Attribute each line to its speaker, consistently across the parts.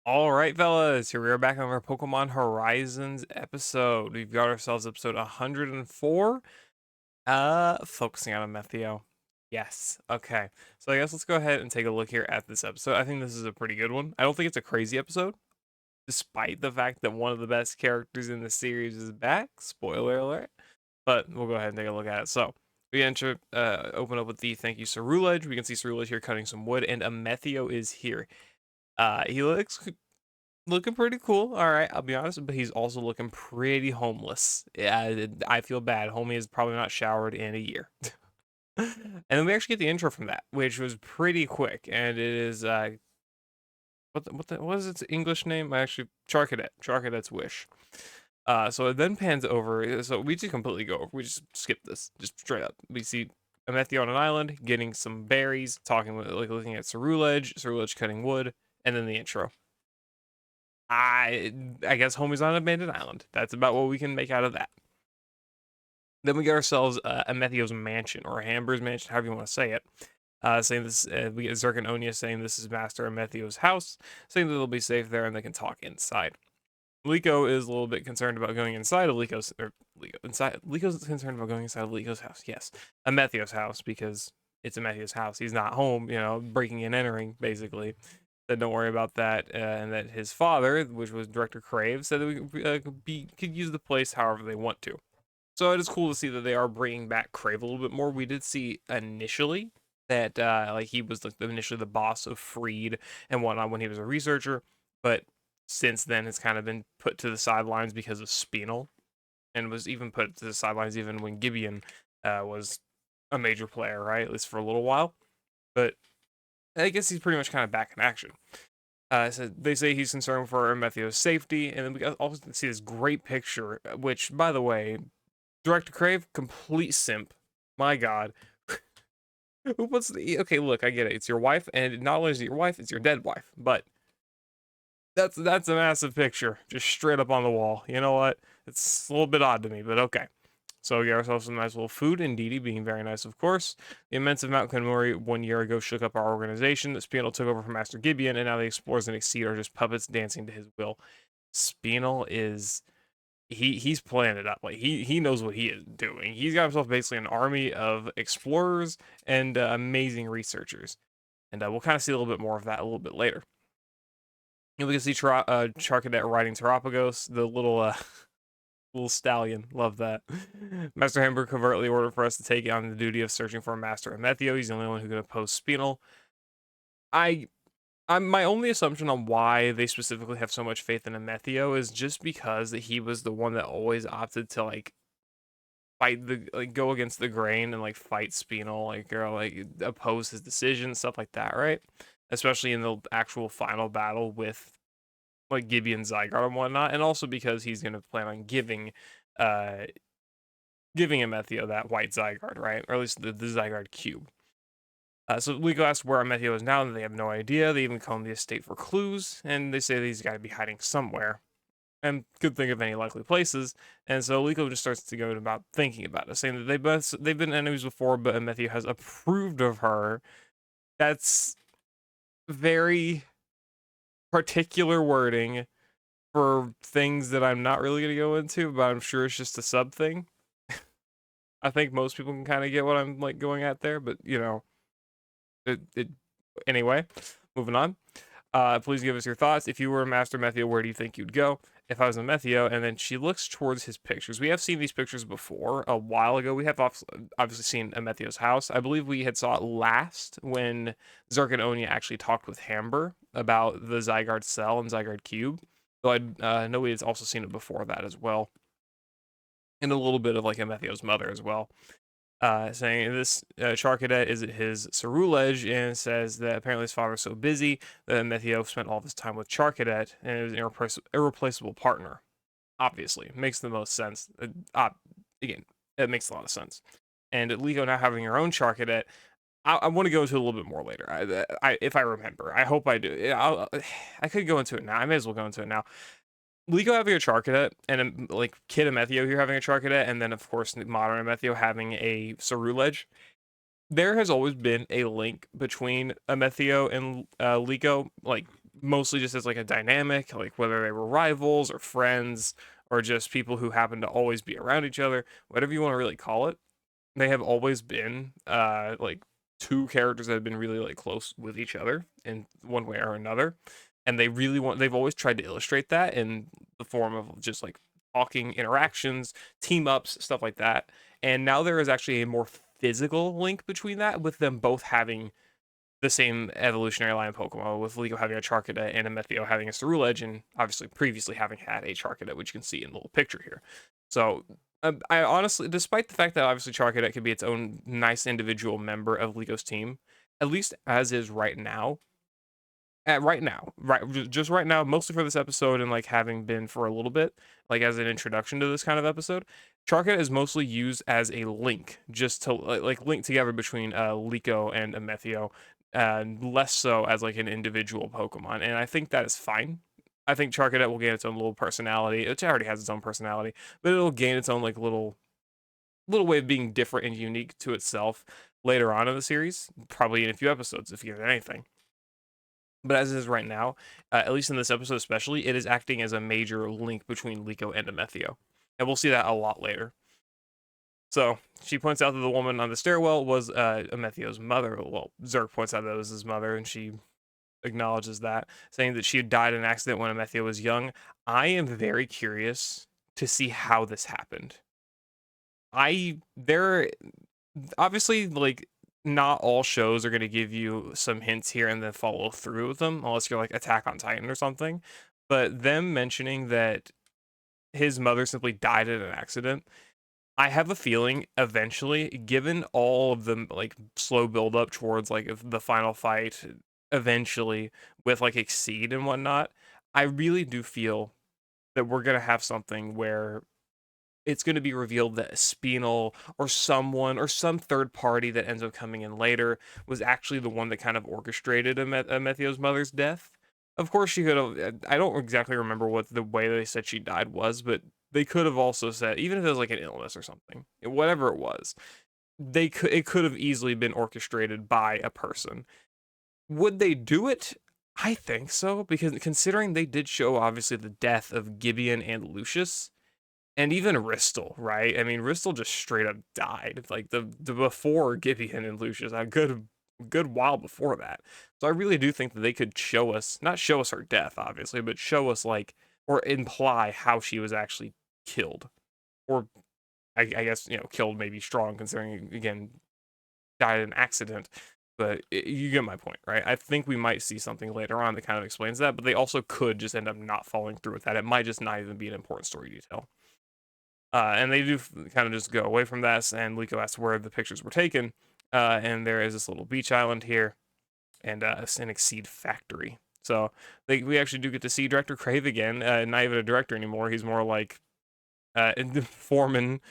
Speaker 1: All right, fellas, here we are back on our Pokemon Horizons episode. We've got ourselves episode 104, focusing on Ametio. Yes, okay. So I guess let's go ahead and take a look here at this episode. I think this is a pretty good one. I don't think it's a crazy episode, despite the fact that one of the best characters in the series is back. Spoiler alert. But we'll go ahead and take a look at it. So we open up with the thank you Cerulege. We can see Cerulege here cutting some wood, and Ametio is here. He looking pretty cool. All right, I'll be honest, but he's also looking pretty homeless. Yeah, I feel bad. Homie has probably not showered in a year. And then we actually get the intro from that, which was pretty quick, and it is what is its English name? I actually Charcadet's wish. So it then pans over. So we just completely go over. We just skip this, just straight up. We see Amethyst on an island, getting some berries, talking with looking at Cerulege cutting wood, and then the intro. I guess homie's on an abandoned island. That's about what we can make out of that. Then we get ourselves Ametio's mansion, or Hambur's mansion, however you want to say it. Saying this, we get Zircononia saying this is Master Ametio's house, saying that they'll be safe there and they can talk inside. Liko is a little bit concerned about going inside of Liko's concerned about going inside of Liko's house. Yes, Ametio's house, because it's Ametio's house. He's not home, breaking and entering basically. Said don't worry about that, and that his father, which was Director Crave, said that we could use the place however they want to. So it is cool to see that they are bringing back Crave a little bit more. We did see initially that like he was initially the boss of Freed and whatnot when he was a researcher, but since then it's kind of been put to the sidelines because of Spinel, and was even put to the sidelines even when Gibeon was a major player, right? At least for a little while. But I guess he's pretty much kind of back in action. So they say he's concerned for Ametio's safety, and then we also see this great picture, which, by the way, Director Crave, complete simp. My God. Who puts the okay? Look, I get it. It's your wife, and not only is it your wife, it's your dead wife. But that's a massive picture, just straight up on the wall. You know what? It's a little bit odd to me, but okay. So we get ourselves some nice little food, and Didi being very nice, of course. The immense of Mount Kenmori 1 year ago shook up our organization. Spinel took over from Master Gibeon, and now the explorers and Exceed are just puppets dancing to his will. Spinel is he's playing it up. Like he knows what he is doing. He's got himself basically an army of explorers and amazing researchers. And we'll kind of see a little bit more of that a little bit later. And we can see Charcadet riding Terapagos, the little stallion. Love that. Master Hamburg covertly ordered for us to take on the duty of searching for Master Ametio. He's the only one who can oppose Spinel. I'm my only assumption on why they specifically have so much faith in Ametio is just because that he was the one that always opted to go against the grain and fight Spinel, or oppose his decision, stuff like that, right? Especially in the actual final battle with Gibeon Zygarde and whatnot, and also because he's gonna plan on uh giving Ametio that white Zygarde, right? Or at least the Zygarde cube. So Liko asks where Ametio is now, and they have no idea. They even call him the estate for clues, and they say that he's got to be hiding somewhere, and could think of any likely places. And so Liko just starts to go about thinking about it, saying that they've been enemies before, but Ametio has approved of her. That's very particular wording for things that I'm not really gonna go into, but I'm sure it's just a sub thing. I think most people can kind of get what I'm going at there, but it anyway, moving on. Please give us your thoughts. If you were a Master Ametio, where do you think you'd go? If I was Ametio, and then she looks towards his pictures. We have seen these pictures before a while ago. We have obviously seen Ametio's house. I believe we had saw it last when Zircononia actually talked with Hamber about the Zygarde cell and Zygarde cube. So I know we had also seen it before that as well, and a little bit of Ametio's mother as well. Saying this Charcadet is his Cerulege, and says that apparently his father was so busy that Ametio spent all of his time with Charcadet, and it was an irreplaceable partner. Obviously, makes the most sense. Again, it makes a lot of sense. And Liko now having her own Charcadet, I want to go into it a little bit more later. If I remember, I hope I do. I could go into it now. I may as well go into it now. Liko having a Charcadet, and Kid Ametio here having a Charcadet, and then of course modern Ametio having a Cerulege. There has always been a link between Ametio and Liko, mostly just as like a dynamic, like whether they were rivals or friends or just people who happen to always be around each other, whatever you want to really call it. They have always been like two characters that have been really like close with each other in one way or another. And they've always tried to illustrate that in the form of just like talking interactions, team ups, stuff like that. And now there is actually a more physical link between that, with them both having the same evolutionary line of Pokemon, with Liko having a Charcadet and Ametio having a Ceruledge, and obviously previously having had a Charcadet, which you can see in the little picture here. So I honestly, despite the fact that obviously Charcadet could be its own nice individual member of Liko's team, at least as is right now, just right now, mostly for this episode and like having been for a little bit, like as an introduction to this kind of episode, Charcadet is mostly used as a link, just to like link together between Liko and Ametio, less so as like an individual Pokemon. And I think that is fine. I think Charcadet will gain its own little personality. It already has its own personality, but it'll gain its own like little way of being different and unique to itself later on in the series, probably in a few episodes, if you get anything. But as it is right now, at least in this episode especially, it is acting as a major link between Liko and Ametio. And we'll see that a lot later. So she points out that the woman on the stairwell was Ametio's mother. Well, Zerk points out that it was his mother, and she acknowledges that, saying that she had died in an accident when Ametio was young. I am very curious to see how this happened. There obviously, like, not all shows are going to give you some hints here and then follow through with them, unless you're like Attack on Titan or something. But them mentioning that his mother simply died in an accident, I have a feeling eventually, given all of the like slow build up towards like the final fight, eventually with like Exceed and whatnot, I really do feel that we're gonna have something where it's going to be revealed that Spinel or someone or some third party that ends up coming in later was actually the one that kind of orchestrated Ametio's mother's death. Of course, she could have. I don't exactly remember what the way they said she died was, but they could have also said, even if it was like an illness or something, whatever it was, it could have easily been orchestrated by a person. Would they do it? I think so, because considering they did show obviously the death of Gibeon and Lucius, and even Ristle, right? I mean, Ristle just straight up died. Like the before Gibeon and Lucius, a good while before that. So I really do think that they could show us, not show us her death, obviously, but show us like, or imply how she was actually killed. Or I guess, killed may be strong considering, again, died in an accident. But you get my point, right? I think we might see something later on that kind of explains that, but they also could just end up not following through with that. It might just not even be an important story detail. And they do kind of just go away from that, and Liko asks where the pictures were taken. And there is this little beach island here, and an Exceed factory. So we actually do get to see Director Crave again. Not even a director anymore. He's more like foreman.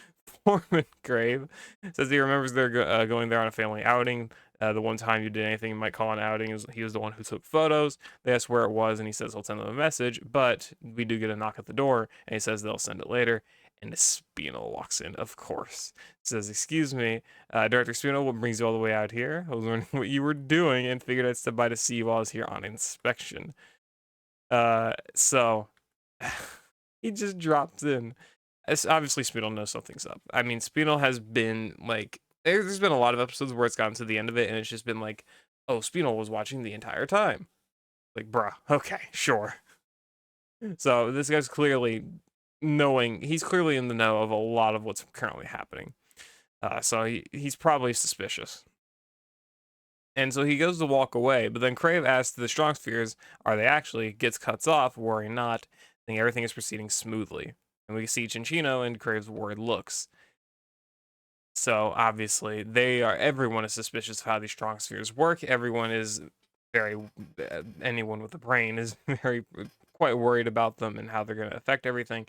Speaker 1: Foreman Crave says he remembers they're going there on a family outing. The one time you did anything you might call an outing, he was the one who took photos. They asked where it was, and he says he'll send them a message. But we do get a knock at the door, and he says they'll send it later. And Spinel walks in, of course. Says, "Excuse me, Director Spinel, what brings you all the way out here? I was wondering what you were doing and figured I'd stop by to see you while I was here on inspection." So he just drops in. It's obviously Spinel knows something's up. I mean, Spinel has been like, there's been a lot of episodes where it's gotten to the end of it and it's just been like, oh, Spinel was watching the entire time. Like, bruh, okay, sure. So this guy's clearly he's clearly in the know of a lot of what's currently happening. So he's probably suspicious. And so he goes to walk away, but then Crave asks the Strong Spheres, are they actually? Gets cuts off, worry not. I think everything is proceeding smoothly. And we see Chinchino and Crave's worried looks. So obviously everyone is suspicious of how these Strong Spheres work. Everyone is anyone with a brain is quite worried about them and how they're going to affect everything.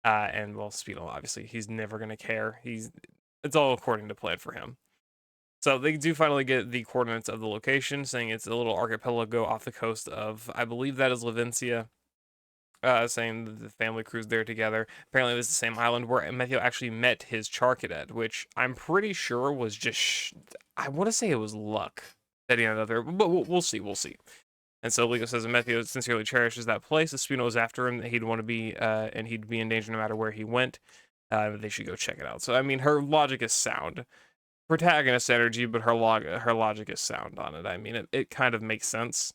Speaker 1: And well, Speedle, obviously, he's never going to care. It's all according to plan for him. So they do finally get the coordinates of the location, saying it's a little archipelago off the coast of, I believe that is Levencia, saying that the family cruised there together. Apparently, this is the same island where Ametio actually met his Charcadet, which I'm pretty sure was just, I want to say it was luck that he ended up there, but we'll see. And so Liko says Ametio sincerely cherishes that place. If Spinel was after him, he'd want to be, and he'd be in danger no matter where he went. They should go check it out. So I mean, her logic is sound. Protagonist energy, but her logic is sound on it. I mean, it kind of makes sense.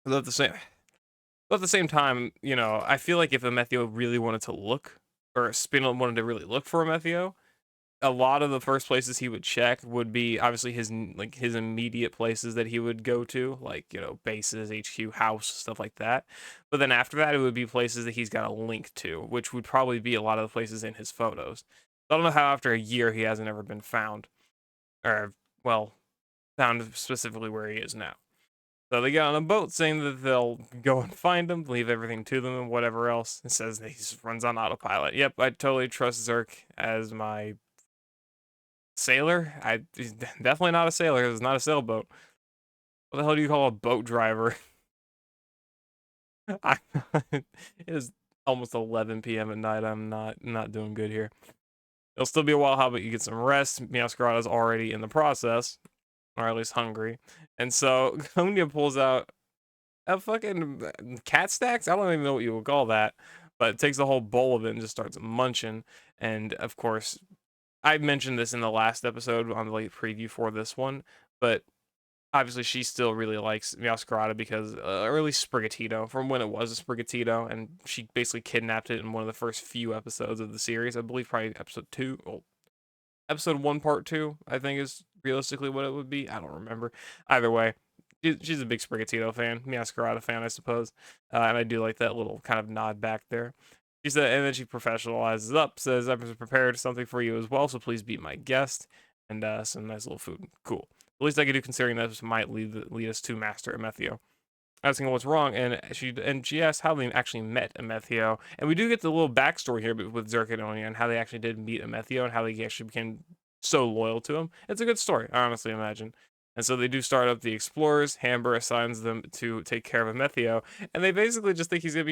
Speaker 1: But at the same time, you know, I feel like if Ametio really wanted to look, or Spinel wanted to really look for Ametio, a lot of the first places he would check would be obviously his immediate places that he would go to, like, you know, bases, HQ, house, stuff like that. But then after that, it would be places that he's got a link to, which would probably be a lot of the places in his photos. I don't know how after a year he hasn't ever been found, or, well, found specifically where he is now. So they get on a boat saying that they'll go and find him, leave everything to them, and whatever else. It says that he just runs on autopilot. Yep, I totally trust Zerk as my sailor. He's definitely not a sailor. It's not a sailboat. What the hell do you call a boat driver? It is almost 11 p.m. at night. I'm not doing good here. It'll still be a while. How about you get some rest? Meowscarada's already in the process, or at least hungry. And so Konya pulls out a fucking cat stacks. I don't even know what you would call that, but it takes a whole bowl of it and just starts munching. And of course, I mentioned this in the last episode on the late preview for this one, but obviously she still really likes Meowscarada because early Sprigatito, from when it was a Sprigatito, and she basically kidnapped it in one of the first few episodes of the series. I believe probably episode 2, well, episode 1 part 2, I think is realistically what it would be. I don't remember. Either way, she's a big Sprigatito fan, Meowscarada fan, I suppose, and I do like that little kind of nod back there. She said, and then she professionalizes up, says, "I've prepared something for you as well, so please be my guest," and some nice little food. Cool. The least I could do, considering that this might lead us to Master Ametio. Asking what's wrong, and she asked how they actually met Ametio, and we do get the little backstory here with Zirconia and how they actually did meet Ametio and how they actually became so loyal to him. It's a good story, I honestly imagine. And so they do start up the explorers. Hamber assigns them to take care of Ametio, and they basically just think he's gonna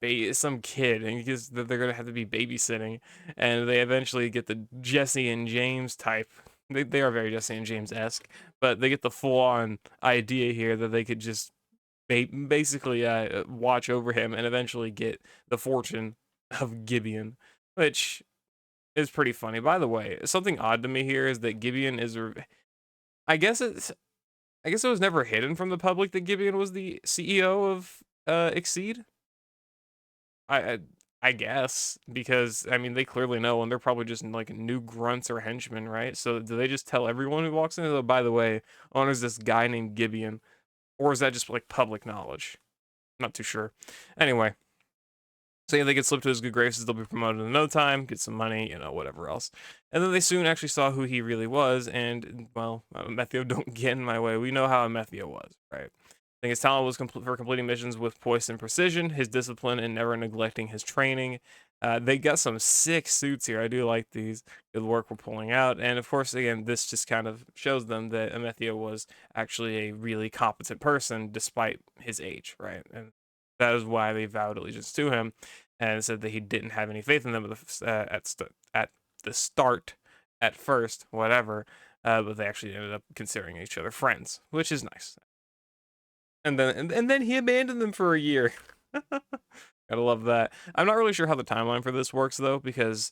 Speaker 1: be some kid, and because that they're gonna have to be babysitting. And they eventually get the Jesse and James type. They are very Jesse and James esque, but they get the full on idea here that they could just basically watch over him and eventually get the fortune of Gibeon, which is pretty funny. By the way, something odd to me here is that Gibeon is I guess it's I guess it was never hidden from the public that Gibeon was the CEO of Exceed. I, I I guess because I mean they clearly know, and they're probably just like new grunts or henchmen, right? So do they just tell everyone who walks in? Oh, by the way, owner's this guy named Gibeon, or is that just like public knowledge? Not too sure. Anyway, saying they get slipped to his good graces, they'll be promoted in no time, get some money, you know, whatever else. And then they soon actually saw who he really was, and, well, Ametio, don't get in my way. We know how Ametio was, right? I think his talent was for completing missions with poise and precision, his discipline, and never neglecting his training. They got some sick suits here. I do like these. Good work we're pulling out. And of course, again, this just kind of shows them that Ametio was actually a really competent person despite his age, right? And that is why they vowed allegiance to him, and said that he didn't have any faith in them at the start, at first, whatever. But they actually ended up considering each other friends, which is nice. And then he abandoned them for a year. Gotta love that. I'm not really sure how the timeline for this works though, because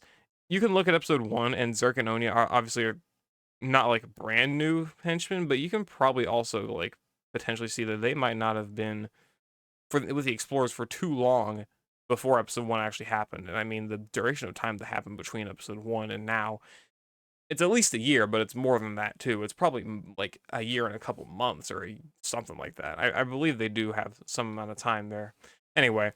Speaker 1: you can look at episode 1 and Zerk and Onya are obviously not like brand new henchmen, but you can probably also like potentially see that they might not have been with the explorers for too long before episode 1 actually happened. And I mean, the duration of time that happened between episode 1 and now, it's at least a year, but it's more than that too. It's probably like a year and a couple months or something like that. I believe they do have some amount of time there. Anyway,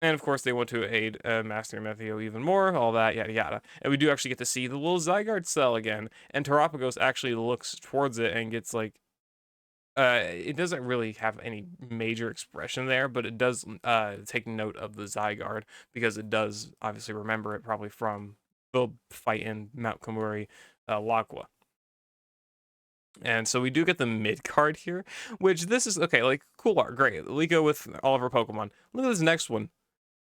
Speaker 1: and of course they want to aid Master Ametio even more, all that, yada yada. And we do actually get to see the little Zygarde cell again, and Terapagos actually looks towards it and gets like, it doesn't really have any major expression there, but it does take note of the Zygarde because it does obviously remember it probably from the fight in Mount Kamuri, Lagua. And so we do get the mid card here, which this is okay, like cool art, great. Liko with all of our Pokemon. Look at this next one.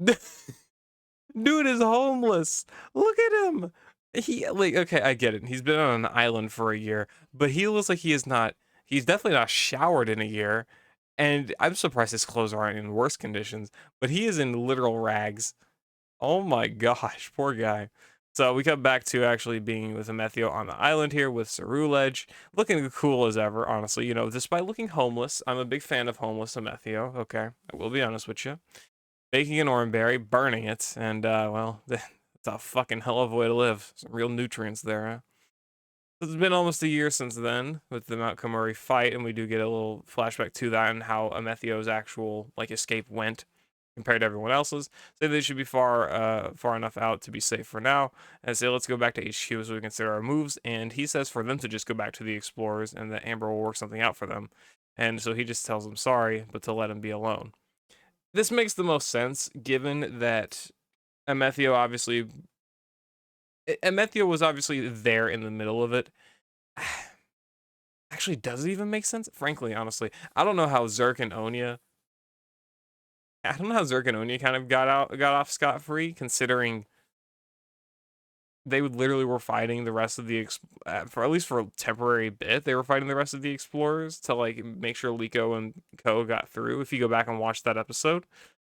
Speaker 1: Dude is homeless. Look at him. He like okay, I get it. He's been on an island for a year, but he looks like he is not. He's definitely not showered in a year. And I'm surprised his clothes aren't in worse conditions, but he is in literal rags. Oh my gosh, poor guy. So we come back to actually being with Ametio on the island here with Cerulege, looking cool as ever, honestly. You know, despite looking homeless, I'm a big fan of homeless Ametio, okay? I will be honest with you. Baking an oranberry, burning it, and, well, it's a fucking hell of a way to live. Some real nutrients there, huh? It's been almost a year since then with the Mount Komori fight, and we do get a little flashback to that and how Ametio's actual like escape went compared to everyone else's. Say they should be far enough out to be safe for now, and say let's go back to HQ so we consider our moves. And he says for them to just go back to the explorers, and that Amber will work something out for them. And so he just tells them sorry, but to let him be alone. This makes the most sense given that Ametio obviously Ametio was obviously there in the middle of it. Actually, does it even make sense? Frankly, honestly, I don't know how Zerk and Onya. I don't know how Zerk and Onya kind of got off scot free, considering they would literally were fighting the rest of the for at least for a temporary bit. They were fighting the rest of the explorers to like make sure Liko and Co got through. If you go back and watch that episode,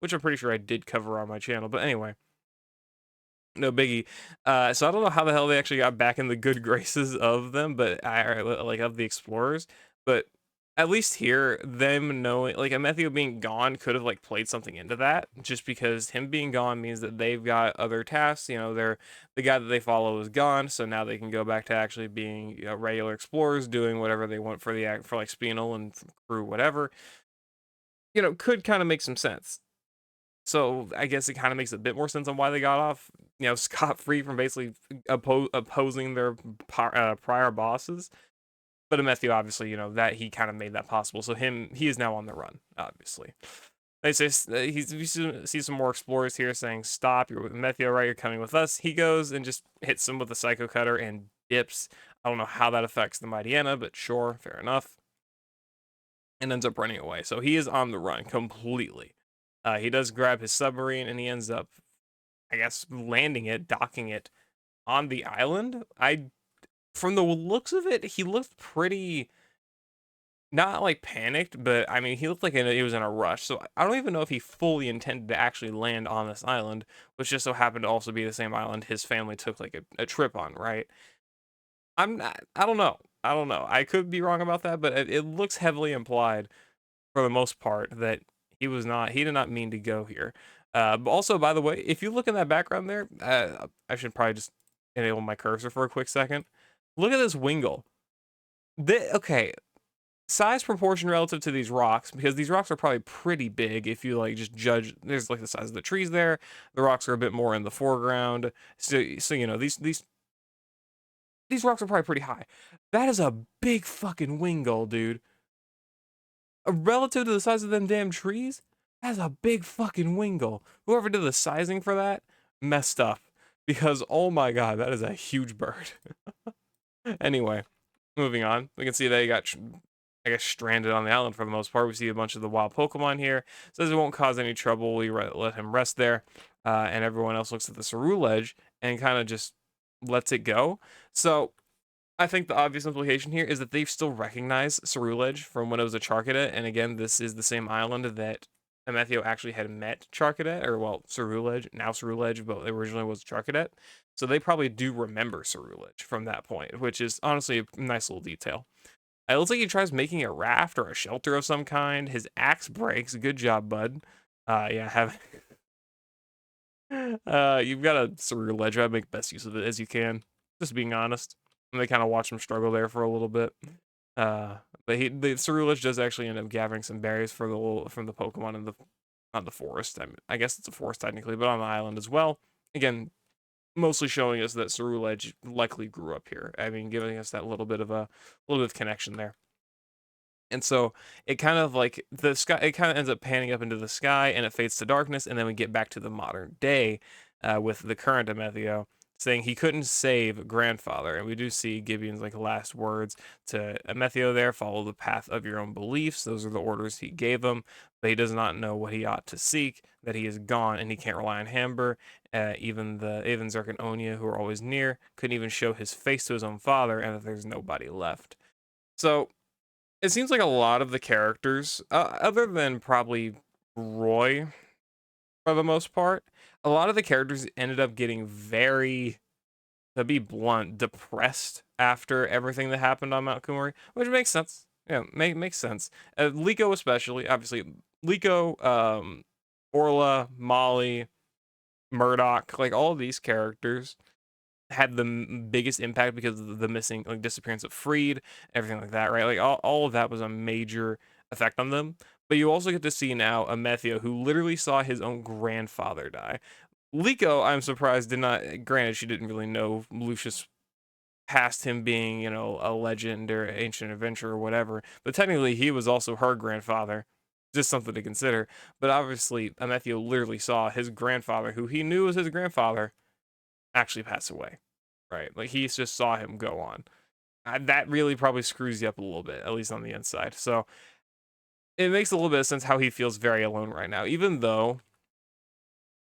Speaker 1: which I'm pretty sure I did cover on my channel, but anyway, no biggie. So I don't know how the hell they actually got back in the good graces of them, but like of the explorers. But at least here, them knowing like Amethyl being gone could have like played something into that, just because him being gone means that they've got other tasks. You know, they're the guy that they follow is gone, so now they can go back to actually being regular explorers, doing whatever they want for the act for like Spinel and crew, whatever. You know, could kind of make some sense. So I guess it kind of makes a bit more sense on why they got off, scot free from basically opposing their prior bosses. But Amethyst, obviously, that he kind of made that possible. So he is now on the run. Obviously, they say we see some more explorers here saying, "Stop! You're with Amethyst, right? You're coming with us." He goes and just hits them with a psycho cutter and dips. I don't know how that affects the Mighty Anna, but sure, fair enough. And ends up running away. So he is on the run completely. He does grab his submarine and he ends up, I guess, landing it, docking it on the island. From the looks of it, he looked pretty, not like panicked, but I mean, he looked like he was in a rush. So I don't even know if he fully intended to actually land on this island, which just so happened to also be the same island his family took like a trip on, right? I don't know. I don't know. I could be wrong about that, but it looks heavily implied for the most part that he did not mean to go here. But also, by the way, if you look in that background there, I should probably just enable my cursor for a quick second. Look at this Wingull. Okay, size proportion relative to these rocks, because these rocks are probably pretty big if you like just judge. There's like the size of the trees there. The rocks are a bit more in the foreground. So these rocks are probably pretty high. That is a big fucking Wingull, dude. Relative to the size of them damn trees, that's a big fucking Wingull. Whoever did the sizing for that messed up, because oh my god, that is a huge bird. Anyway, moving on, we can see they got, I guess, stranded on the island for the most part. We see a bunch of the wild Pokemon here. Says it won't cause any trouble. We let him rest there, and everyone else looks at the Cerulege and kind of just lets it go. So I think the obvious implication here is that they've still recognized Cerulege from when it was a Charcadet, and again, this is the same island that Amethyst actually had met Charcadet, or well, Cerulege, now Cerulege, but originally was Charcadet. So they probably do remember Cerulege from that point, which is honestly a nice little detail. It looks like he tries making a raft or a shelter of some kind. His axe breaks. Good job, bud. Yeah, have you've got a Cerulege. I'd make best use of it as you can. Just being honest. And they kind of watch him struggle there for a little bit. Uh, but the Cerulege does actually end up gathering some berries for from the Pokemon in the not the forest. I guess it's a forest technically, but on the island as well. Again, mostly showing us that Cerulege likely grew up here. I mean, giving us that little bit of connection there. And so it kind of like the sky, it kind of ends up panning up into the sky and it fades to darkness. And then we get back to the modern day with the current Amethyst saying he couldn't save grandfather. And we do see Gibeon's like last words to Amethyst there: follow the path of your own beliefs. Those are the orders he gave him, but he does not know what he ought to seek, that he is gone and he can't rely on Hamber. Even Zerk and Onya, who are always near, couldn't even show his face to his own father, and that there's nobody left. So It seems like a lot of the characters, other than probably Roy for the most part, a lot of the characters ended up getting very, to be blunt, depressed after everything that happened on Mount Kumari, which makes sense. Yeah, makes sense. Liko especially, obviously, Liko, Orla, Molly, Murdoch, like all of these characters had the biggest impact because of the missing, like, disappearance of Freed, everything like that, right? Like all of that was a major effect on them. But you also get to see now Ametio, who literally saw his own grandfather die. Liko, I'm surprised, did not. Granted, she didn't really know Lucius past him being, a legend or ancient adventurer or whatever. But technically, he was also her grandfather. Just something to consider. But obviously, Ametio literally saw his grandfather, who he knew was his grandfather, actually pass away. Right? Like he just saw him go on. That really probably screws you up a little bit, at least on the inside. So it makes a little bit of sense how he feels very alone right now, even though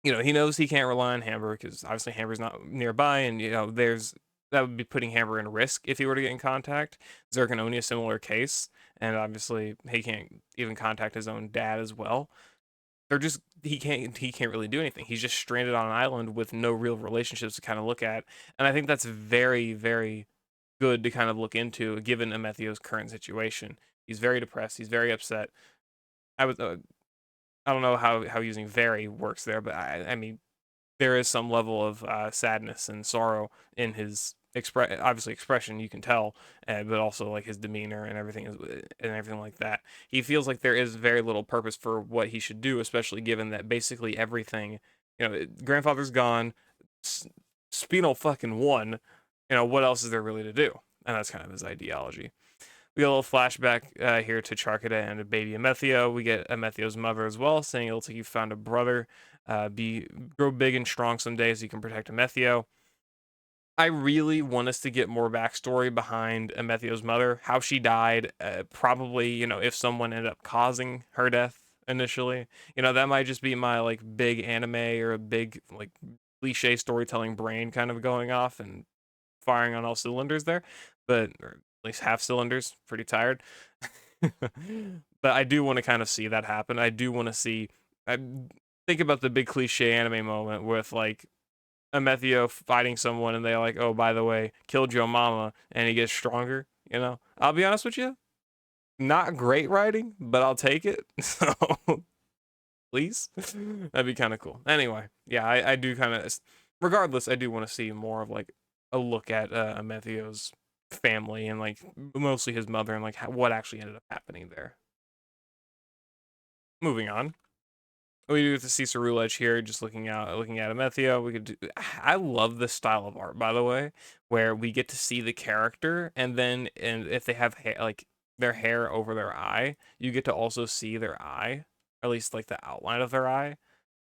Speaker 1: he knows he can't rely on Hamburg because obviously Hamburg's not nearby, and that would be putting Hamburg in risk if he were to get in contact. Zircononia, similar case, and obviously he can't even contact his own dad as well. They're just he can't really do anything. He's just stranded on an island with no real relationships to kind of look at, and I think that's very, very good to kind of look into given Ametio's current situation. He's very depressed. He's very upset. I was I don't know how using very works there, but I mean there is some level of sadness and sorrow in his obviously expression, you can tell, but also like his demeanor and everything like that. He feels like there is very little purpose for what he should do, especially given that basically everything, grandfather's gone, S- Spinel fucking won. What else is there really to do? And that's kind of his ideology. We get a little flashback here to Charkada and baby Ametio. We get Ametio's mother as well, saying it looks like you found a brother. Grow big and strong someday so you can protect Ametio. I really want us to get more backstory behind Ametio's mother, how she died. Probably, if someone ended up causing her death initially. That might just be my like big anime or a big like cliche storytelling brain kind of going off and firing on all cylinders there, or at least half cylinders. Pretty tired. But I do want to kind of see that happen. I do want to see. I think about the big cliche anime moment with like Ametio fighting someone and they're like, "Oh, by the way, killed your mama," and he gets stronger. I'll be honest with you, not great writing, but I'll take it. So please, that'd be kind of cool. Anyway, yeah, I do kind of. Regardless, I do want to see more of like a look at Ametio's family and like mostly his mother and like what actually ended up happening there. Moving on. We do get to see Cerulege here, just looking at Ametio. We could do, I love this style of art, by the way, where we get to see the character, and if they have like their hair over their eye, you get to also see their eye, or at least like the outline of their eye.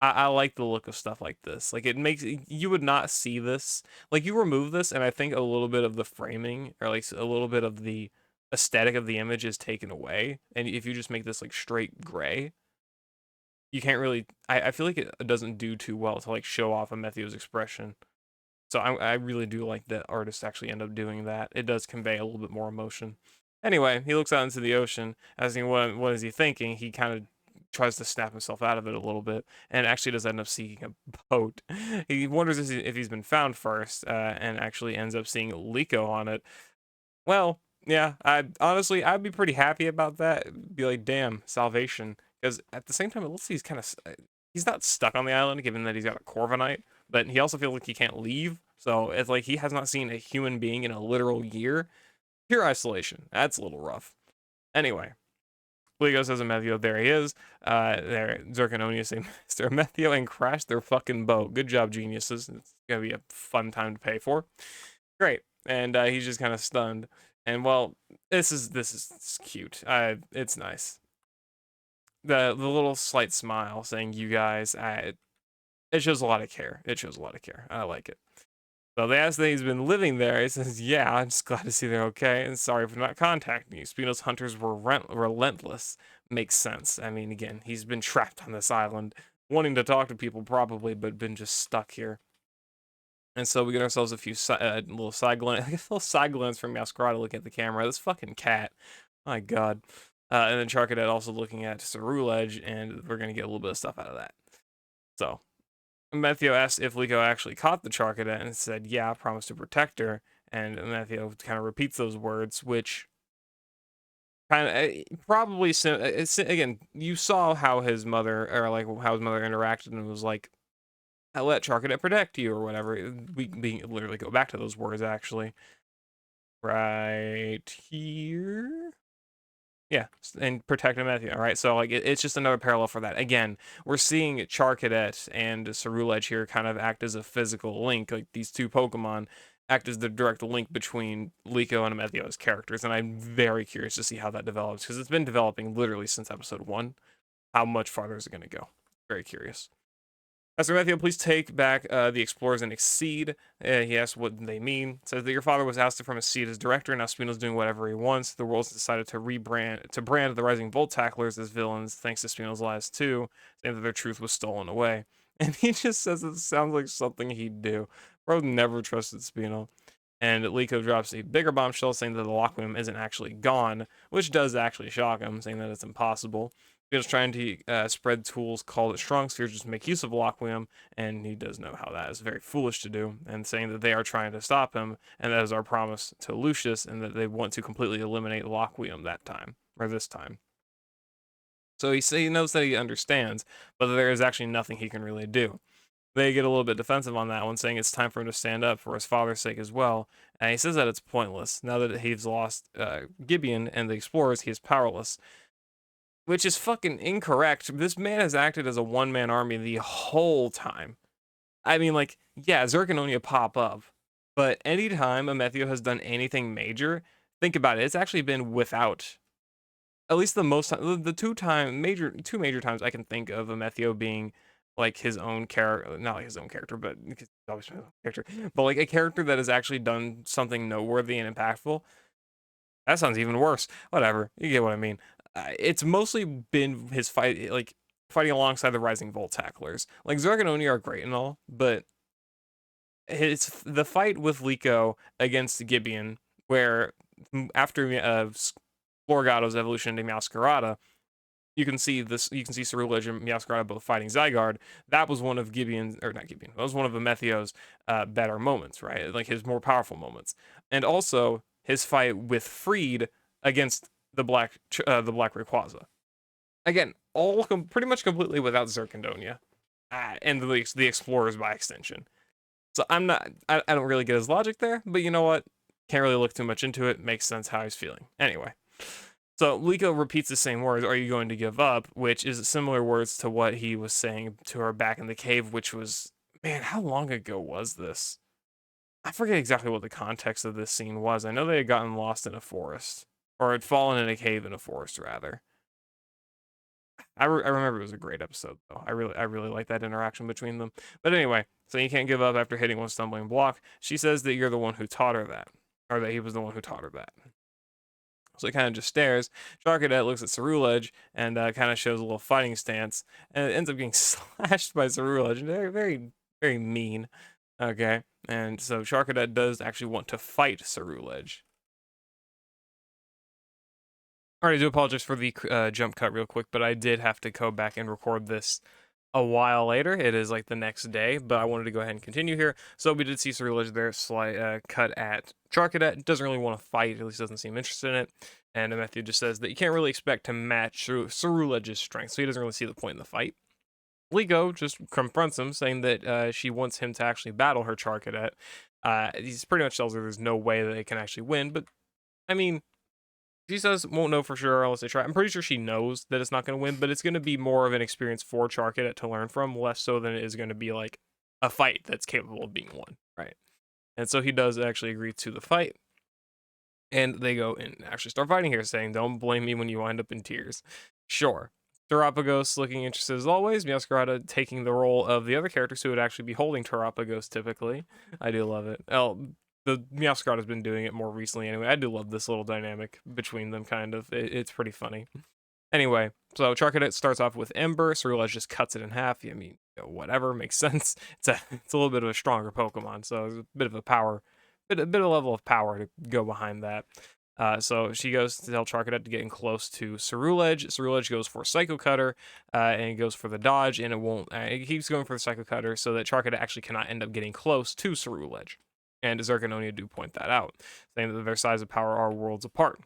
Speaker 1: I like the look of stuff like this. Like it makes you would not see this. Like you remove this, and I think a little bit of the framing or like a little bit of the aesthetic of the image is taken away. And if you just make this like straight gray, you can't really. I feel like it doesn't do too well to like show off Ametio's expression. So I really do like that artists actually end up doing that. It does convey a little bit more emotion. Anyway, he looks out into the ocean, asking what is he thinking. He kind of tries to snap himself out of it a little bit, and actually does end up seeing a boat. He wonders if he's been found first, and actually ends up seeing Liko on it. Well, yeah, I honestly I'd be pretty happy about that. Be like, damn, salvation. Because at the same time, it looks like he's kind of he's not stuck on the island, given that he's got a Corviknight, but he also feels like he can't leave. So it's like he has not seen a human being in a literal year. Pure isolation. That's a little rough. Anyway, Lego says Ametio, there he is. There, Zircononia say Mr. Ametio and crashed their fucking boat. Good job, geniuses. It's gonna be a fun time to pay for. Great. And he's just kind of stunned. And well, this is cute. It's nice. The little slight smile saying "you guys," it shows a lot of care. It shows a lot of care. I like it. So they ask that he's been living there. He says, "Yeah, I'm just glad to see they're okay, and sorry for not contacting you." Spino's hunters were relentless. Makes sense. I mean, again, he's been trapped on this island, wanting to talk to people probably, but been just stuck here. And so we get ourselves a few little side glance, a little side glance from Masquerade looking at the camera. This fucking cat. My God. And then Charcadet also looking at Ceruledge, and we're going to get a little bit of stuff out of that. So, Ametio asked if Liko actually caught the Charcadet and said, yeah, I promised to protect her. And Ametio kind of repeats those words, which kind of probably, again, you saw how his mother, or like how his mother interacted and was like, I let Charcadet protect you or whatever. We literally go back to those words actually. Right here. Yeah, and protect Ametio, all right? So, like, it's just another parallel for that. Again, we're seeing Charcadet and Ceruledge here kind of act as a physical link. Like, these two Pokemon act as the direct link between Liko and Ametio's characters, and I'm very curious to see how that develops, because it's been developing literally since episode 1. How much farther is it going to go? Very curious. Master Ametio, please take back the Explorers and Exceed. He asks what they mean. Says that your father was ousted from his seat as director. Now Spinel's doing whatever he wants. The world's decided to brand the Rising Volt Tacklers as villains, thanks to Spinel's lies too, saying that their truth was stolen away. And he just says it sounds like something he'd do. Bro never trusted Spinel. And Liko drops a bigger bombshell saying that the Lockwoom isn't actually gone, which does actually shock him, saying that it's impossible. He's trying to spread tools called Strong Spheres just to make use of Lockwoom, and he does know how that is very foolish to do, and saying that they are trying to stop him, and that is our promise to Lucius, and that they want to completely eliminate Lockwoom that time, or this time. So he knows that he understands, but there is actually nothing he can really do. They get a little bit defensive on that one, saying it's time for him to stand up for his father's sake as well. And he says that it's pointless. Now that he's lost Gibeon and the Explorers, he is powerless. Which is fucking incorrect. This man has acted as a one-man army the whole time. I mean, like, yeah, Zerk and Onia pop up. But anytime Ametio has done anything major, think about it, it's actually been without. At least the most the two major times I can think of Ametio being like his own character, not like his own character, but because he's always been his own character, but like a character that has actually done something noteworthy and impactful. That sounds even worse. Whatever, you get what I mean. It's mostly been his fight, like fighting alongside the Rising Volt Tacklers. Like Zerg and Oni are great and all, but it's the fight with Liko against Gibeon, where after Florgato's evolution into Meowscarada, you can see Ceruledge and Meowscarada both fighting Zygarde. That was one of Gibeon's, or not Gibeon, that was one of Ametio's better moments, right? Like his more powerful moments. And also his fight with Freed against the Black Rayquaza. Again, pretty much completely without Zerkandonia. And the Explorers by extension. So I don't really get his logic there, but you know what? Can't really look too much into it. Makes sense how he's feeling. Anyway. So Liko repeats the same words, are you going to give up? Which is similar words to what he was saying to her back in the cave, which was, man, how long ago was this? I forget exactly what the context of this scene was. I know they had gotten lost in a forest, or had fallen in a cave in a forest, rather. I remember it was a great episode, though. I really like that interaction between them. But anyway, so you can't give up after hitting one stumbling block. She says that you're the one who taught her that, or that he was the one who taught her that. So he kind of just stares. Charcadet looks at Ceruledge and kind of shows a little fighting stance, and it ends up getting slashed by Ceruledge. Very, very, very mean. Okay, and so Charcadet does actually want to fight Ceruledge. Alright, I do apologize for the jump cut real quick, but I did have to go back and record this a while later. It is like the next day, but I wanted to go ahead and continue here. So we did see Ceruledge there, slight cut at Charcadet. Doesn't really want to fight, at least doesn't seem interested in it. And Ametio just says that you can't really expect to match Ceruledge's strength, so he doesn't really see the point in the fight. Liko just confronts him, saying that she wants him to actually battle her Charcadet. He's pretty much tells her there's no way that they can actually win, but I mean, she says won't know for sure unless they try. I'm pretty sure she knows that it's not going to win, but it's going to be more of an experience for Charcadet to learn from, less so than it is going to be like a fight that's capable of being won, right? And so he does actually agree to the fight. And they go and actually start fighting here, saying, don't blame me when you wind up in tears. Sure. Terapagos looking interested as always. Meowscarada taking the role of the other characters who would actually be holding Terapagos typically. I do love it. The Meowscarada has been doing it more recently anyway. I do love this little dynamic between them, kind of. It's pretty funny. Anyway, so Charcadet starts off with Ember. Ceruledge just cuts it in half. I mean, whatever, makes sense. It's a little bit of a stronger Pokemon, so it's a bit of a power, bit of level of power to go behind that. So she goes to tell Charcadet to get in close to Ceruledge. Ceruledge goes for Psycho Cutter, and he goes for the dodge, and it won't. It keeps going for the Psycho Cutter, so that Charcadet actually cannot end up getting close to Ceruledge. And Zerkanonia do point that out, saying that their size and power are worlds apart.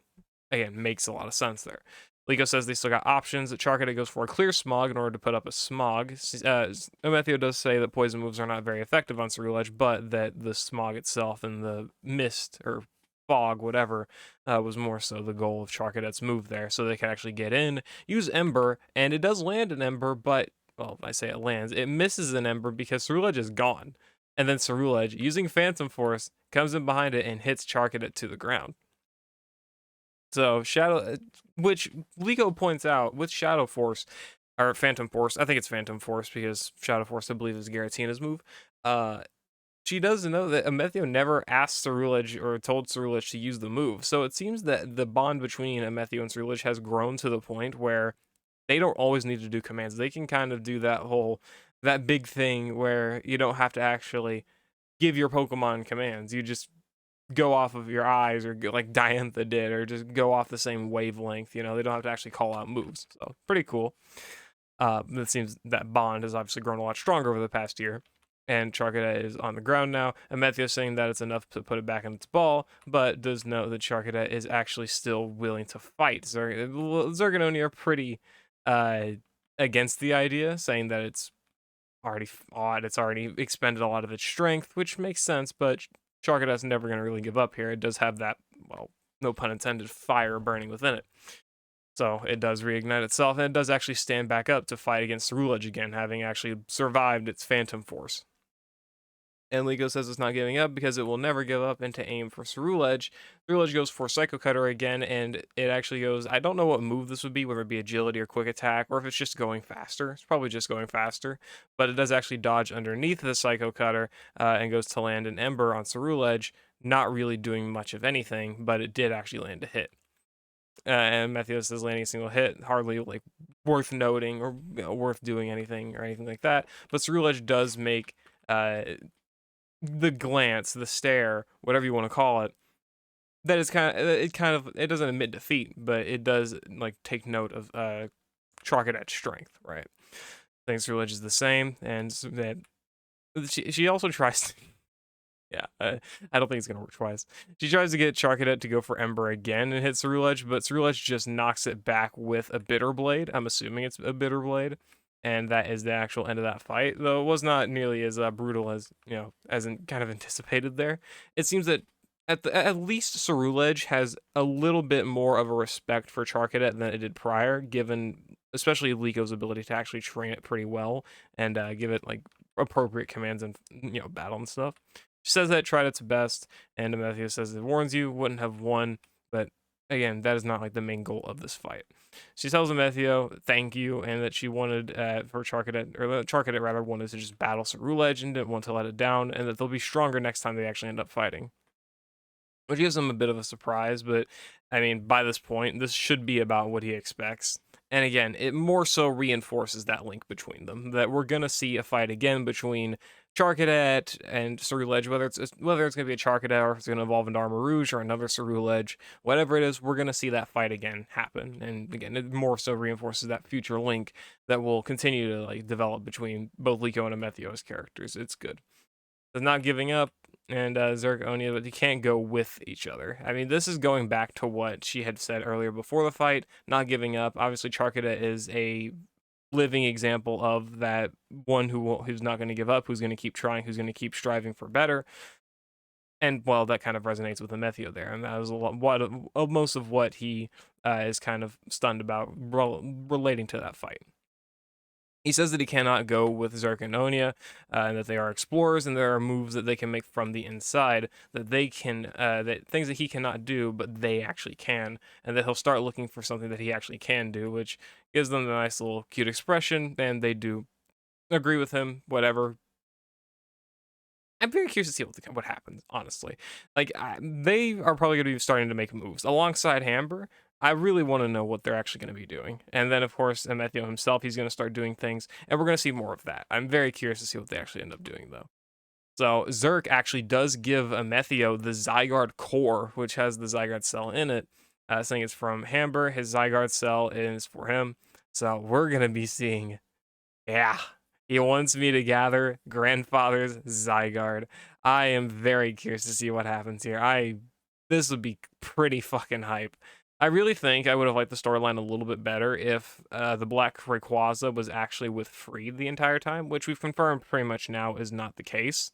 Speaker 1: Again, makes a lot of sense there. Liko says they still got options. Charcadet goes for a clear smog in order to put up a smog. Ametio does say that poison moves are not very effective on Ceruledge, but that the smog itself and the mist or fog, whatever, was more so the goal of Charcadet's move there, so they can actually get in, use Ember, and it does land an Ember, but, well, I say it lands, it misses an Ember because Ceruledge is gone. And then Ceruledge, using Phantom Force, comes in behind it and hits Charcadet to the ground. So which Liko points out, with Shadow Force, or Phantom Force, I think it's Phantom Force because Shadow Force, I believe, is Garatina's move. She does know that Ametio never asked Ceruledge or told Ceruledge to use the move. So it seems that the bond between Ametio and Ceruledge has grown to the point where they don't always need to do commands. They can kind of do that big thing where you don't have to actually give your Pokemon commands. You just go off of your eyes, or like Diantha did, or just go off the same wavelength. They don't have to actually call out moves. So pretty cool. It seems that bond has obviously grown a lot stronger over the past year. And Charcadet is on the ground now. Ametio is saying that it's enough to put it back in its ball, but does note that Charcadet is actually still willing to fight. Zerkanonia are pretty against the idea, saying that it's already fought, it's already expended a lot of its strength, which makes sense, but Charcadet's never going to really give up here. It does have that, well, no pun intended, fire burning within it. So it does reignite itself, and it does actually stand back up to fight against Ceruledge again, having actually survived its Phantom Force. And Liko says it's not giving up because it will never give up, and to aim for Ceruledge. Ceruledge goes for Psycho Cutter again, and it actually goes, I don't know what move this would be, whether it be agility or quick attack, or if it's just going faster. It's probably just going faster, but it does actually dodge underneath the Psycho Cutter and goes to land an Ember on Ceruledge, not really doing much of anything, but it did actually land a hit. And Ametio says landing a single hit, hardly like worth noting or worth doing anything or anything like that. But Ceruledge does make the glance, the stare, whatever you want to call it, that is it doesn't admit defeat, but it does like take note of Charcadet's strength, right? I think Ceruledge is the same, and that she also tries to. Yeah, I don't think it's gonna work twice. She tries to get Charcadet to go for Ember again and hit Ceruledge, but Ceruledge just knocks it back with a Bitter Blade. I'm assuming it's a Bitter Blade, and that is the actual end of that fight. Though it was not nearly as brutal as kind of anticipated there. It seems that at least Ceruledge has a little bit more of a respect for Charcadet than it did prior, given especially Liko's ability to actually train it pretty well and give it like appropriate commands and battle and stuff. She says that it tried its best, and Ametio says it warns you, wouldn't have won, but again, that is not like the main goal of this fight. She tells Ametio thank you, and that she wanted for Charcadet, or Charcadet rather, wanted to just battle Ceruledge and didn't want to let it down, and that they'll be stronger next time they actually end up fighting. Which gives him a bit of a surprise, but I mean, by this point, this should be about what he expects. And again, it more so reinforces that link between them, that we're going to see a fight again between Charcadet and Ceruledge, whether it's going to be a Charcadet or if it's going to evolve into Armor Rouge or another Ceruledge, whatever it is, we're going to see that fight again happen. And again, it more so reinforces that future link that will continue to like develop between both Liko and Ametio's characters. It's good. They're not giving up, and Zerkanonia, but they can't go with each other. I mean, this is going back to what she had said earlier before the fight, not giving up. Obviously, Charcadet is a living example of that one who's not going to give up, who's going to keep trying, who's going to keep striving for better. And, well, that kind of resonates with Ametio there, and that was most of what he is kind of stunned about relating to that fight. He says that he cannot go with Zerkanonia, and that they are explorers, and there are moves that they can make from the inside that they can, that things that he cannot do, but they actually can, and that he'll start looking for something that he actually can do, which gives them a nice little cute expression, and they do agree with him, whatever. I'm very curious to see what happens, honestly. Like, they are probably going to be starting to make moves alongside Hamber. I really want to know what they're actually going to be doing. And then, of course, Ametio himself, he's going to start doing things, and we're going to see more of that. I'm very curious to see what they actually end up doing, though. So Zerk actually does give Ametio the Zygarde core, which has the Zygarde cell in it, saying it's from Hamber. His Zygarde cell is for him. So we're going to be seeing, yeah, he wants me to gather grandfather's Zygarde. I am very curious to see what happens here. This would be pretty fucking hype. I really think I would have liked the storyline a little bit better if the Black Rayquaza was actually with Freed the entire time, which we've confirmed pretty much now is not the case.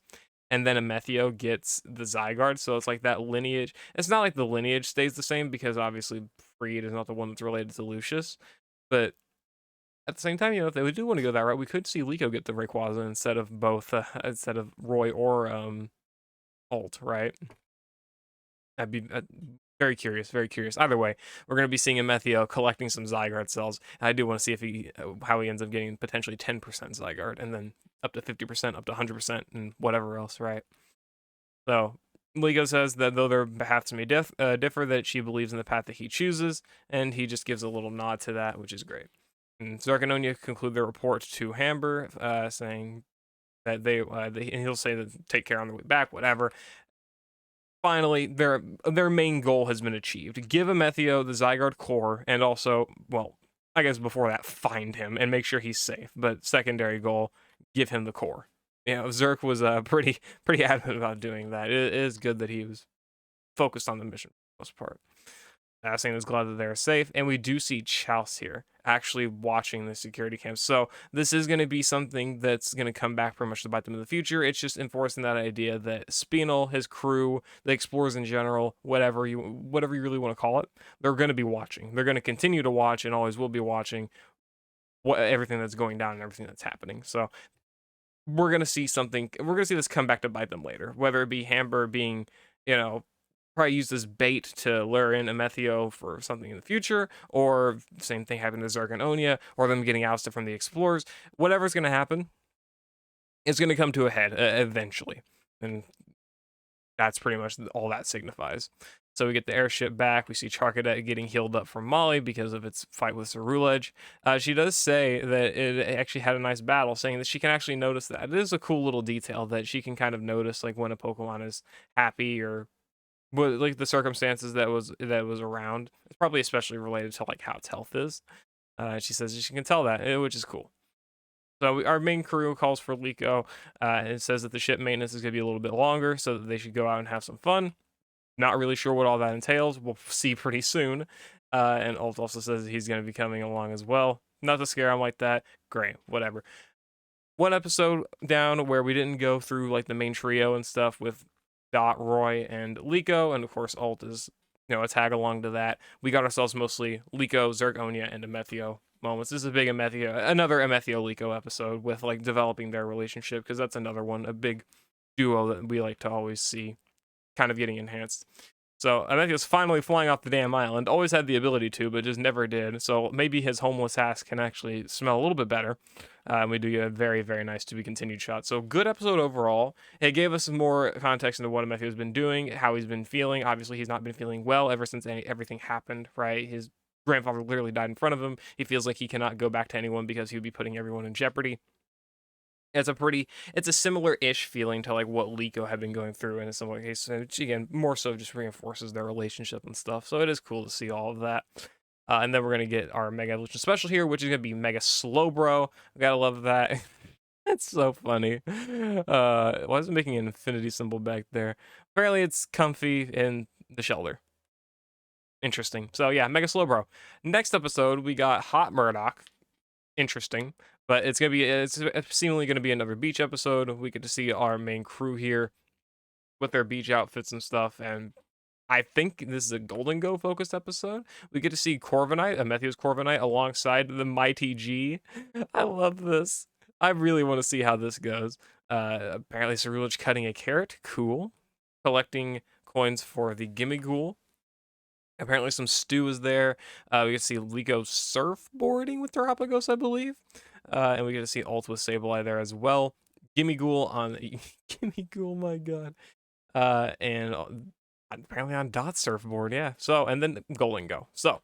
Speaker 1: And then Ametio gets the Zygarde, so it's like that lineage. It's not like the lineage stays the same because obviously Freed is not the one that's related to Lucius, but at the same time, if they do want to go that route, we could see Liko get the Rayquaza instead of both, instead of Roy or Alt, right? I'd be very curious, very curious. Either way, we're going to be seeing Ametio collecting some Zygarde cells. I do want to see if how he ends up getting potentially 10% Zygarde, and then up to 50%, up to 100%, and whatever else, right? So Liko says that though their paths may differ, that she believes in the path that he chooses, and he just gives a little nod to that, which is great. And Zerk and Onya conclude their report to Hamber, saying that and he'll say that take care on the way back, whatever. Finally, their main goal has been achieved. Give Ametio the Zygarde core, and also, well, I guess before that, find him and make sure he's safe. But secondary goal, give him the core. Zerk was pretty adamant about doing that. It is good that he was focused on the mission for the most part. Saying is glad that they're safe, and we do see Chouse here actually watching the security cams. So this is going to be something that's going to come back pretty much to bite them in the future. It's just enforcing that idea that Spinel, his crew, the explorers in general, whatever you really want to call it, they're going to be watching. They're going to continue to watch and always will be watching everything that's going down and everything that's happening. So we're going to see something. We're going to see this come back to bite them later, whether it be Hamber being, probably use this bait to lure in Ametio for something in the future, or same thing happened to Zerk and Onya, or them getting ousted from the explorers. Whatever's going to happen, it's going to come to a head eventually, and that's pretty much all that signifies. So we get the airship back. We see Charcadet getting healed up from Molly because of its fight with Cerulege. She does say that it actually had a nice battle, saying that she can actually notice that. It is a cool little detail that she can kind of notice, like when a Pokemon is happy or like the circumstances that was around. It's probably especially related to like how its health is. She says she can tell that, which is cool. So our main crew calls for Liko. It says that the ship maintenance is going to be a little bit longer, so that they should go out and have some fun. Not really sure what all that entails. We'll see pretty soon. And Alt also says he's going to be coming along as well. Not to scare him like that. Great, whatever. One episode down where we didn't go through like the main trio and stuff with Dot, Roy, and Liko, and of course Alt is a tag along to that. We got ourselves mostly Liko, Zergonia, and Ametio moments. This is a big another Ametio Liko episode with like developing their relationship, because that's another one, a big duo that we like to always see kind of getting enhanced. So Ametio's finally flying off the damn island. Always had the ability to, but just never did. So maybe his homeless ass can actually smell a little bit better. We do get a very, very nice to be continued shot. So good episode overall. It gave us some more context into what Ametio's been doing, how he's been feeling. Obviously, he's not been feeling well ever since everything happened, right? His grandfather literally died in front of him. He feels like he cannot go back to anyone because he would be putting everyone in jeopardy. It's a similar-ish feeling to like what Liko had been going through in a similar case, which again more so just reinforces their relationship and stuff. So it is cool to see all of that. And then we're gonna get our Mega Evolution Special here, which is gonna be Mega Slowbro. Gotta love that. It's so funny. Why is it making an infinity symbol back there? Apparently it's comfy in the shelter. Interesting. So yeah, Mega Slowbro. Next episode we got Hot Murdoch. Interesting. But it's seemingly gonna be another beach episode. We get to see our main crew here with their beach outfits and stuff, and I think this is a Golden Go focused episode. We get to see Corviknight, Ametio's Corviknight, alongside the Mighty G. I love this. I really want to see how this goes. Apparently Cerulege cutting a carrot, cool. Collecting coins for the Gimmighoul. Apparently some stew is there. We get to see Liko surfboarding with Terapagos, I believe. And we get to see Alt with Sableye there as well. Gimmighoul on Gimmighoul, my god. And apparently on Dot surfboard, yeah. So, and then Golden Go. So,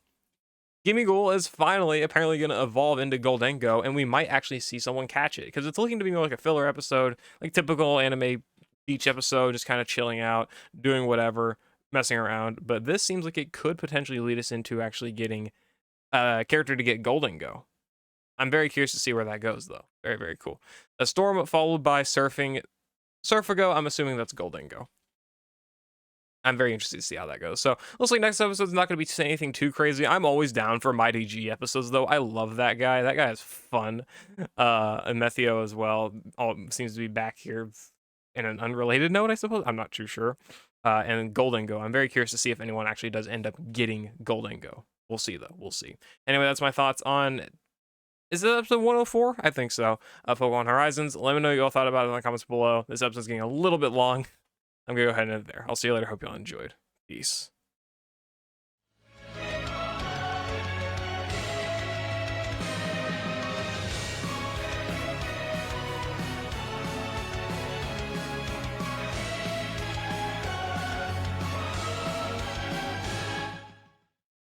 Speaker 1: Gimmighoul is finally apparently going to evolve into Goldengo, and we might actually see someone catch it, because it's looking to be more like a filler episode, like typical anime beach episode, just kind of chilling out, doing whatever, messing around. But this seems like it could potentially lead us into actually getting a character to get Golden Go. I'm very curious to see where that goes, though. Very, very cool. A Storm followed by Surfing. Surfago, I'm assuming that's Golden Go. I'm very interested to see how that goes. So, looks like next episode's not going to be anything too crazy. I'm always down for Mighty G episodes, though. I love that guy. That guy is fun. Ametio as well. Seems to be back here in an unrelated note, I suppose. I'm not too sure. And Golden Go. I'm very curious to see if anyone actually does end up getting Golden Go. We'll see, though. We'll see. Anyway, that's my thoughts on... Is it episode 104? I think so. Pokemon Horizons. Let me know what you all thought about it in the comments below. This episode's getting a little bit long. I'm going to go ahead and end it there. I'll see you later. Hope you all enjoyed. Peace.